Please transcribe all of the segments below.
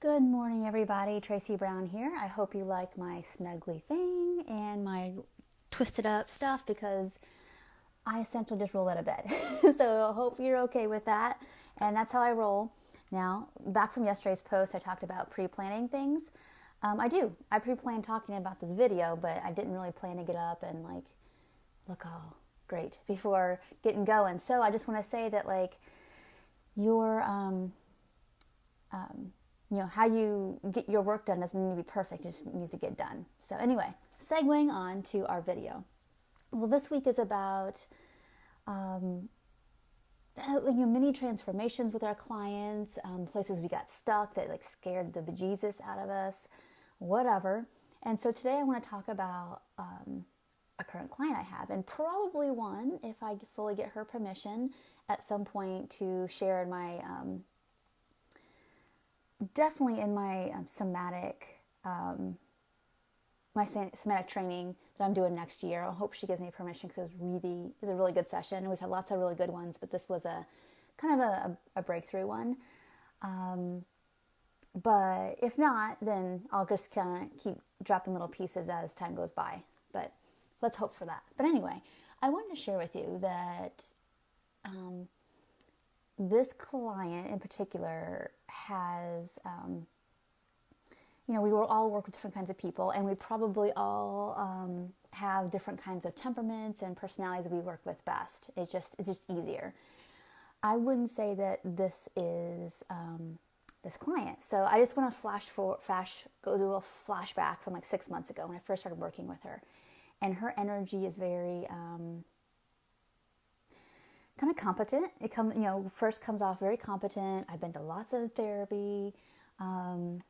Good morning, everybody. Tracy Brown here. I hope you like my snuggly thing and my twisted up stuff because I essentially just roll out of bed. So I hope you're okay with that. And that's how I roll. Now, back from yesterday's post, I talked about pre-planning things. I do. I pre-planned talking about this video, but I didn't really plan to get up and look all great before getting going. So I just want to say that your how you get your work done doesn't need to be perfect. It just needs to get done. So anyway, segueing on to our video. Well, this week is about mini transformations with our clients, places we got stuck that scared the bejesus out of us, whatever. And so today I want to talk about a current client I have, and probably one, if I fully get her permission, at some point to share in my definitely in my somatic somatic training that I'm doing next year. I hope she gives me permission because it was a really good session, and we've had lots of really good ones, but this was a kind of a breakthrough one. But if not, then I'll just kind of keep dropping little pieces as time goes by. But let's hope for that. But anyway, I wanted to share with you that this client in particular has, we will all work with different kinds of people, and we probably all have different kinds of temperaments and personalities we work with best. It's just easier. I wouldn't say that this is this client. So I just want to go do a flashback from 6 months ago when I first started working with her, and her energy is very kind of competent. It first comes off very competent. I've been to lots of therapy, and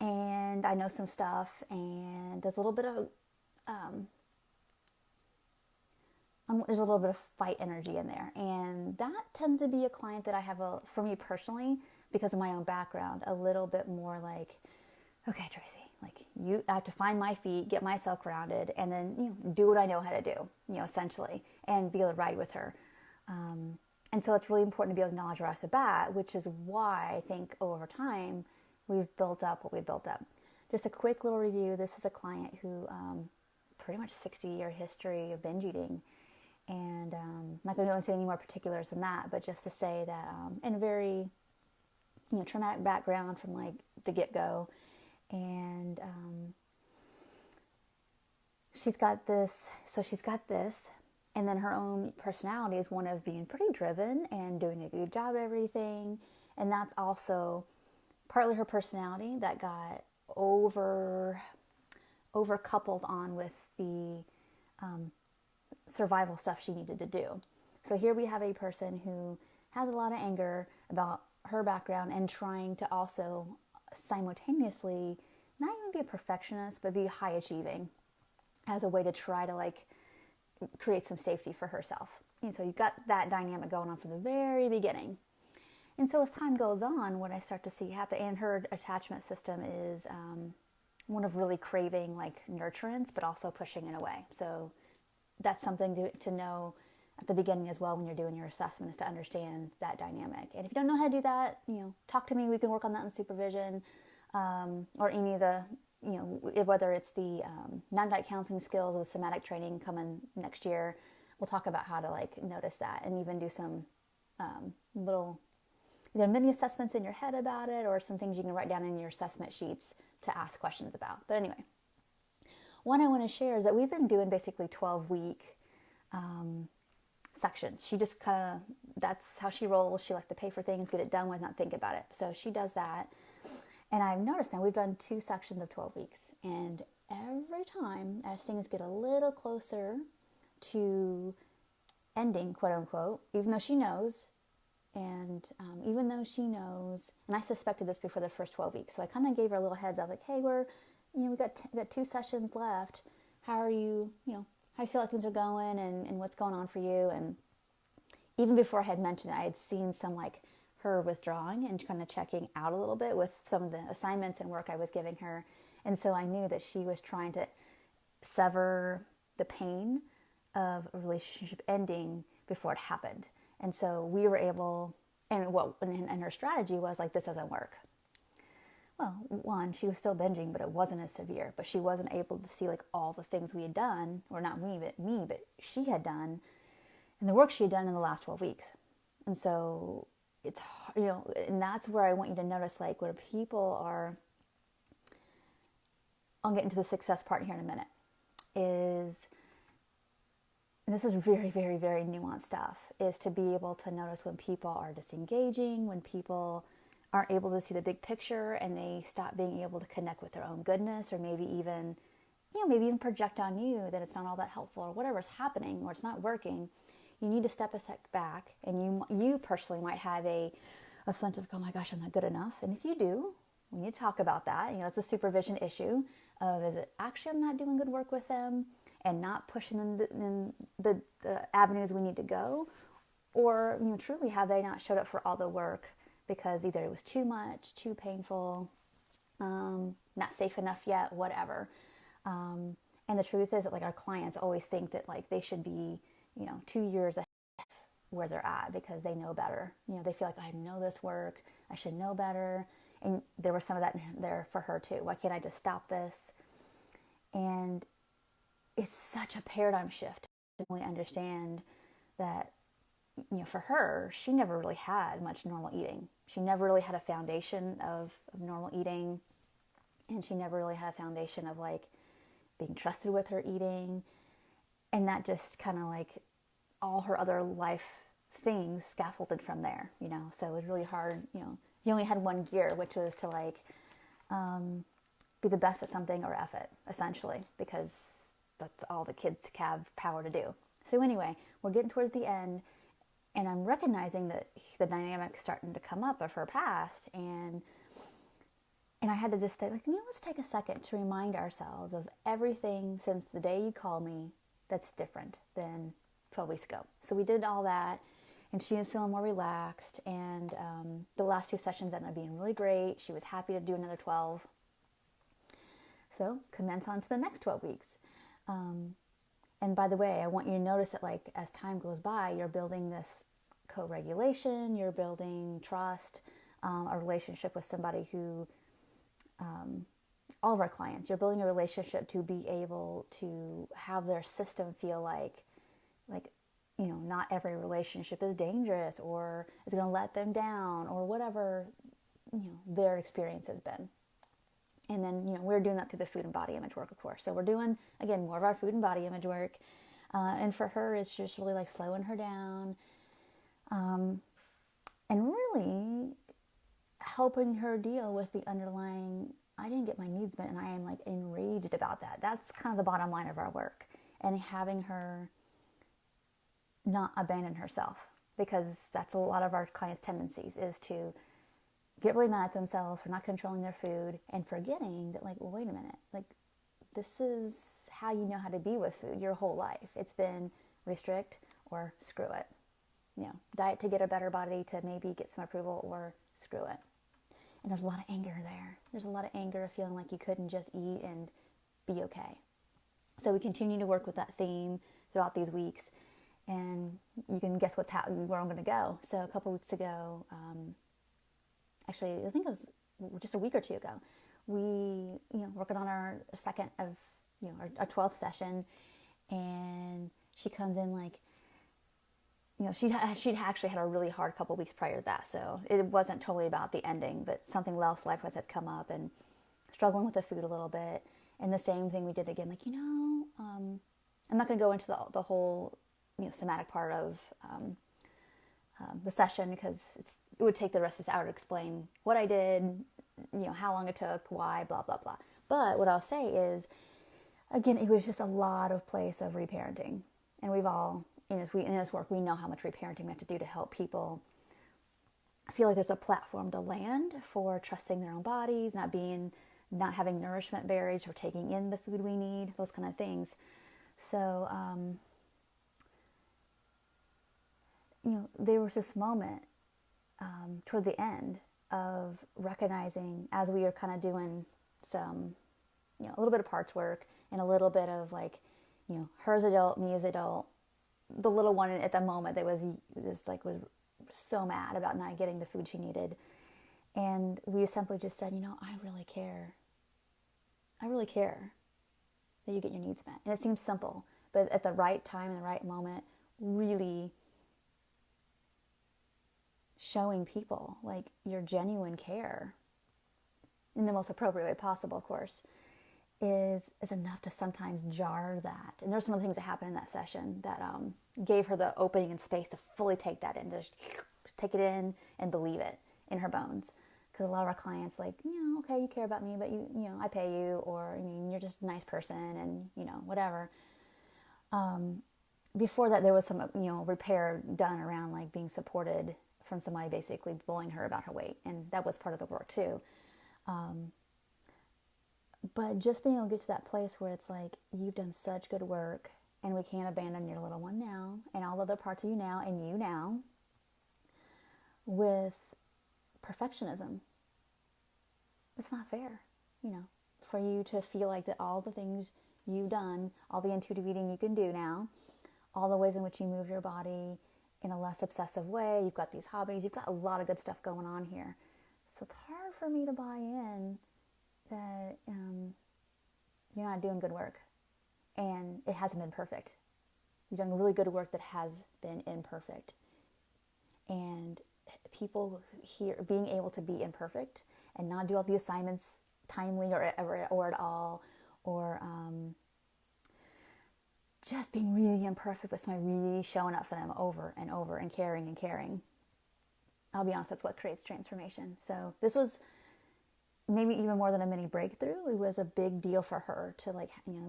I know some stuff, and there's a little bit of fight energy in there, and that tends to be a client that I have for me personally, because of my own background, a little bit more okay, Tracy, I have to find my feet, get myself grounded, and then do what I know how to do, essentially, and be able to ride with her. And so it's really important to be able to acknowledge right off the bat, which is why I think over time we've built up what we've built up. Just a quick little review. This is a client who pretty much 60-year history of binge eating. And I'm not going to go into any more particulars than that, but just to say that in a very traumatic background from the get-go. And she's got this. And then her own personality is one of being pretty driven and doing a good job at everything. And that's also partly her personality that got over coupled on with the survival stuff she needed to do. So here we have a person who has a lot of anger about her background and trying to also simultaneously not even be a perfectionist, but be high achieving as a way to try to create some safety for herself. And so you've got that dynamic going on from the very beginning. And so as time goes on, what I start to see happen, and her attachment system is one of really craving nurturance, but also pushing it away. So that's something to know at the beginning as well when you're doing your assessment, is to understand that dynamic. And if you don't know how to do that, talk to me. We can work on that in supervision, or any of the whether it's the non-diet counseling skills or the somatic training coming next year. We'll talk about how to notice that, and even do some little either mini assessments in your head about it, or some things you can write down in your assessment sheets to ask questions about. But anyway, one I want to share is that we've been doing basically 12-week sections. She just that's how she rolls. She likes to pay for things, get it done with, not think about it. So she does that. And I've noticed now we've done 2 sections of 12 weeks. And every time as things get a little closer to ending, quote unquote, even though she knows, and I suspected this before the first 12 weeks. So I kind of gave her a little heads up, hey, we got 2 sessions left. How are you, how do you feel like things are going, and what's going on for you? And even before I had mentioned it, I had seen some her withdrawing and kind of checking out a little bit with some of the assignments and work I was giving her. And so I knew that she was trying to sever the pain of a relationship ending before it happened. And so we were able, and her strategy was this doesn't work. well, one, she was still binging, but it wasn't as severe. But she wasn't able to see like all the things we had done, or not me, but she had done, and the work she had done in the last 12 weeks. And so it's, and that's where I want you to notice, like, where people are, I'll get into the success part here in a minute, is, and this is very, very, very nuanced stuff, is to be able to notice when people are disengaging, when people aren't able to see the big picture and they stop being able to connect with their own goodness, or maybe even, maybe even project on you that it's not all that helpful, or whatever's happening, or it's not working. You need to step a step back, and you personally might have a sense of, oh my gosh, I'm not good enough. And if you do, we need to talk about that. It's a supervision issue of, is it actually I'm not doing good work with them and not pushing them in the avenues we need to go, or truly have they not showed up for all the work because either it was too much, too painful, not safe enough yet, whatever. And the truth is that, like, our clients always think that, like, they should be 2 years ahead of where they're at because they know better. They feel like, I know this work, I should know better. And there was some of that there for her too. Why can't I just stop this? And it's such a paradigm shift to really understand that, for her, she never really had much normal eating. She never really had a foundation of normal eating. And she never really had a foundation of, like, being trusted with her eating. And that just kind of, like, all her other life things scaffolded from there, So it was really hard, you only had one gear, which was to, like, be the best at something or F it, essentially, because that's all the kids have power to do. So anyway, we're getting towards the end, and I'm recognizing that the dynamic starting to come up of her past, and I had to just say, like, let's take a second to remind ourselves of everything since the day you called me that's different than 12 weeks ago. So we did all that, and she was feeling more relaxed, and the last 2 sessions ended up being really great. She was happy to do another 12. So commence on to the next 12 weeks. And by the way, I want you to notice that, like, as time goes by, you're building this co-regulation, you're building trust, a relationship with somebody who, all of our clients, you're building a relationship to be able to have their system feel like, not every relationship is dangerous or is going to let them down or whatever, their experience has been. And then, we're doing that through the food and body image work, of course. So we're doing, again, more of our food and body image work. And for her, it's just really, like, slowing her down. And really helping her deal with the underlying, I didn't get my needs met, and I am, like, enraged about that. That's kind of the bottom line of our work. And having her not abandon herself, because that's a lot of our clients' tendencies, is to get really mad at themselves for not controlling their food and forgetting that, like, well, wait a minute, like, this is how you know how to be with food your whole life. It's been restrict or screw it. Diet to get a better body, to maybe get some approval, or screw it. And there's a lot of anger there. There's a lot of anger of feeling like you couldn't just eat and be okay. So we continue to work with that theme throughout these weeks. And you can guess where I'm going to go. So a couple weeks ago, actually, I think it was just a week or two ago, we, working on our second of, our 12th session, and she comes in, like, she'd actually had a really hard couple weeks prior to that, so it wasn't totally about the ending, but something else life-wise had come up, and struggling with the food a little bit, and the same thing we did again, like, I'm not going to go into the whole, somatic part of the session, because it would take the rest of this hour to explain what I did, how long it took, why, blah, blah, blah. But what I'll say is, again, it was just a lot of place of reparenting. And we've all, in this work, we know how much reparenting we have to do to help people feel like there's a platform to land for trusting their own bodies, not having nourishment barriers for taking in the food we need, those kind of things. So, there was this moment toward the end of recognizing, as we were kind of doing some, a little bit of parts work and a little bit of, like, her as adult, me as adult, the little one at the moment that was so mad about not getting the food she needed. And we simply just said, I really care. I really care that you get your needs met. And it seems simple, but at the right time, in the right moment, really showing people like your genuine care in the most appropriate way possible, of course, is enough to sometimes jar that. And there's some of the things that happened in that session that gave her the opening and space to fully take that in, just take it in and believe it in her bones. Because a lot of our clients, like, okay, you care about me, but I pay you, or you're just a nice person, and whatever. Before that, there was some repair done around like being supported from somebody basically bullying her about her weight, and that was part of the work too. But just being able to get to that place where it's like, you've done such good work, and we can't abandon your little one now, and all the other parts of you now, and you now, with perfectionism. It's not fair, for you to feel like that all the things you've done, all the intuitive eating you can do now, all the ways in which you move your body in a less obsessive way, you've got these hobbies, you've got a lot of good stuff going on here. So it's hard for me to buy in that you're not doing good work, and it hasn't been perfect. You've done really good work that has been imperfect. And people here being able to be imperfect and not do all the assignments timely or at all, or just being really imperfect, but somebody really showing up for them over and over and caring. I'll be honest, that's what creates transformation. So this was maybe even more than a mini breakthrough. It was a big deal for her to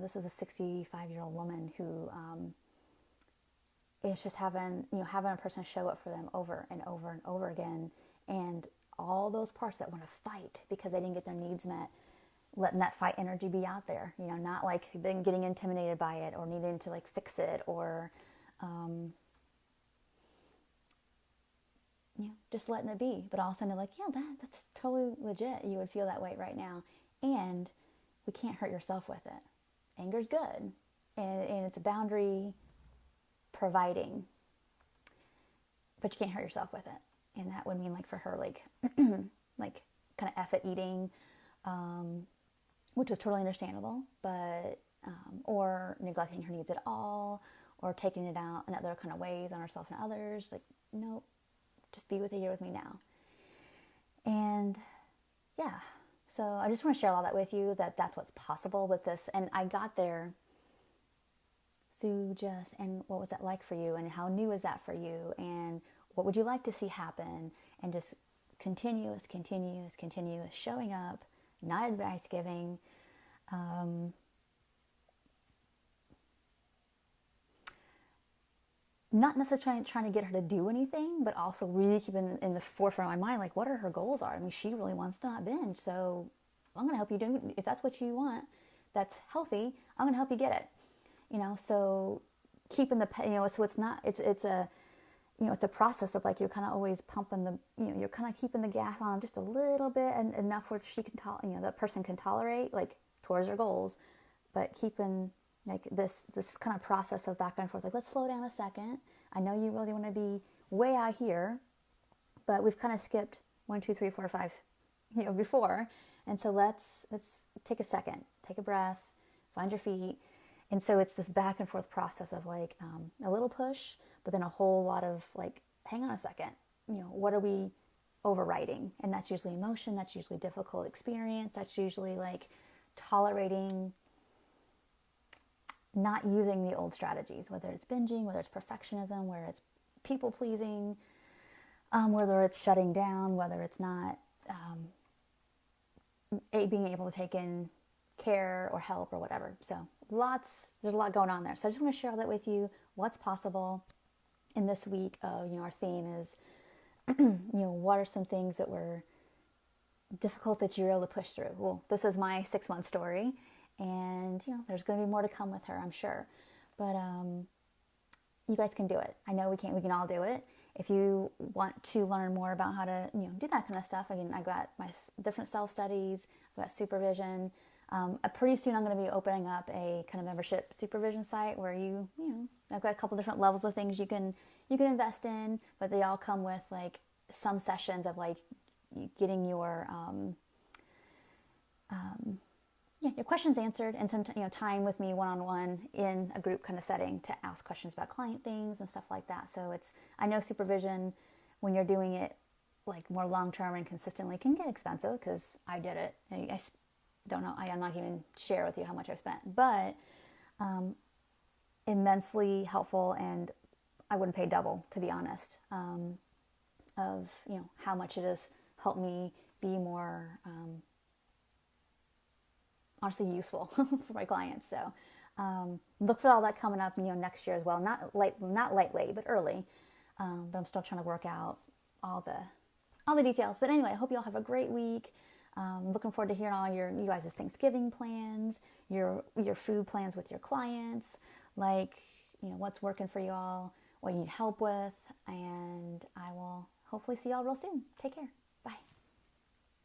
this is a 65-year-old woman who is just having a person show up for them over and over and over again. And all those parts that want to fight because they didn't get their needs met, letting that fight energy be out there, not like getting intimidated by it or needing to like fix it or, just letting it be. But all of a sudden, like, that's totally legit. You would feel that way right now. And we can't hurt yourself with it. Anger's good. And it's a boundary providing. But you can't hurt yourself with it. And that would mean like for her, like, like kind of effort eating, which was totally understandable, but, or neglecting her needs at all, or taking it out in other kind of ways on herself and others. Like, nope, just be with it here with me now. And yeah, so I just want to share all that with you, that's what's possible with this. And I got there through and what was that like for you? And how new is that for you? And what would you like to see happen? And just continuous showing up, not advice giving, not necessarily trying to get her to do anything, but also really keeping in the forefront of my mind, like, what are her goals are. I mean, she really wants to not binge, so I'm going to help you do, if that's what you want, that's healthy, I'm going to help you get it. So keeping so it's not, it's a, it's a process of like, you're kind of always pumping the, you're kind of keeping the gas on just a little bit and enough where she can that person can tolerate, like, towards her goals, but keeping like this kind of process of back and forth, like, let's slow down a second. I know you really want to be way out here, but we've kind of skipped 1, 2, 3, 4, 5, before. And so let's take a second, take a breath, find your feet. And so it's this back and forth process of like a little push, but then a whole lot of like, hang on a second, what are we overriding? And that's usually emotion. That's usually difficult experience. That's usually like tolerating not using the old strategies, whether it's binging, whether it's perfectionism, whether it's people pleasing, whether it's shutting down, whether it's not being able to take in care or help or whatever. So there's a lot going on there. So I just want to share all that with you, what's possible in this week of, our theme is, what are some things that were difficult that you're able to push through? Well, this is my 6-month story, and, there's going to be more to come with her, I'm sure. But you guys can do it. I know we can all do it. If you want to learn more about how to, do that kind of stuff, again, I've got my different self-studies, I've got supervision. Pretty soon I'm going to be opening up a kind of membership supervision site where I've got a couple different levels of things you can invest in, but they all come with like some sessions of like getting your your questions answered, and some time with me one-on-one in a group kind of setting to ask questions about client things and stuff like that. So I know supervision, when you're doing it like more long-term and consistently, can get expensive, because I did it. I don't know, I'm not even share with you how much I've spent, but immensely helpful, and I wouldn't pay double, to be honest, of how much it has helped me be more honestly useful for my clients. So look for all that coming up next year as well. Not lightly, but early. But I'm still trying to work out all the details. But anyway, I hope you all have a great week. Looking forward to hearing all you guys' Thanksgiving plans, your food plans with your clients, like what's working for you all, what you need help with, and I will hopefully see y'all real soon. Take care.